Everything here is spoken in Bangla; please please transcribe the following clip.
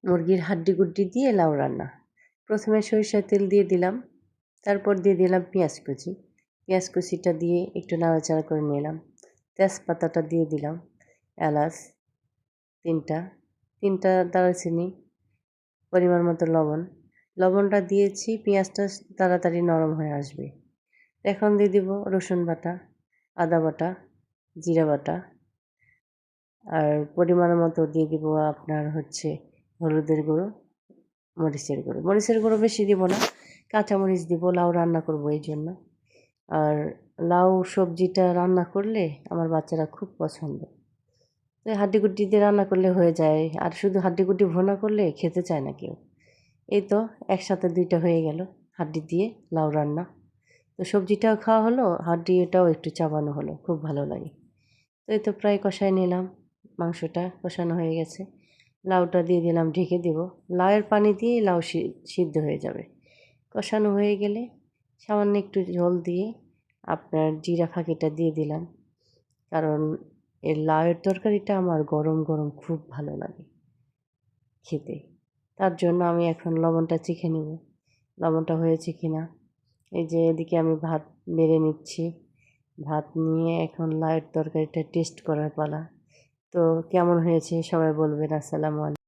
মুরগির হাড্ডি গুড্ডি দিয়ে লাউ রান্না। প্রথমে সরিষার তেল দিয়ে দিলাম, তারপর দিয়ে দিলাম পেঁয়াজ কুচি। পেঁয়াজ কুচিটা দিয়ে একটু নাড়াচাড়া করে নিলাম। তেজপাতাটা দিয়ে দিলাম, এলাচ তিনটা দারুচিনি, পরিমাণ মতো লবণটা দিয়েছি। পেঁয়াজটা তাড়াতাড়ি নরম হয়ে আসবে। এখন দিয়ে দিব রসুন বাটা, আদা বাটা, জিরা বাটা, আর পরিমাণ মতো দিয়ে দিব আপনার হলুদের গুঁড়ো, মরিচের গুঁড়ো বেশি দিব না, কাঁচামরিচ দিব, লাউ রান্না করব এই জন্য। আর লাউ সবজিটা রান্না করলে আমার বাচ্চারা খুব পছন্দ। হাড্ডিগুড্ডি দিয়ে রান্না করলে হয়ে যায়, আর শুধু হাড্ডিগুড্ডি ভুনা করলে খেতে চায় না কেউ। এই তো একসাথে দুইটা হয়ে গেল, হাড্ডি দিয়ে লাউ রান্না। তো সবজিটাও খাওয়া হলো, হাড্ডিটাও একটু চাবানো হলো, খুব ভালো লাগে। তো এই তো প্রায় কষায় নিলাম, মাংসটা কষানো হয়ে গেছে। লাউটা দিয়ে দিলাম, ঢেকে দিব। লাউয়ের পানি দিয়ে লাউ সিদ্ধ হয়ে যাবে। কষানো হয়ে গেলে সামান্য একটু ঝোল দিয়ে আপনার জিরা ফাঁকিটা দিয়ে দিলাম, কারণ এই লাউয়ের তরকারিটা আমার গরম গরম খুব ভালো লাগে খেতে। তার জন্য আমি এখন লবণটা চেখে নেব, লবণটা হয়েছে কি না। এই যে এদিকে আমি ভাত বেড়ে নিচ্ছি, ভাত নিয়ে এখন লাউয়ের তরকারিটা টেস্ট করার পালা। তো কেমন হয়েছে সবাই বলবেন। আসসালামু আলাইকুম।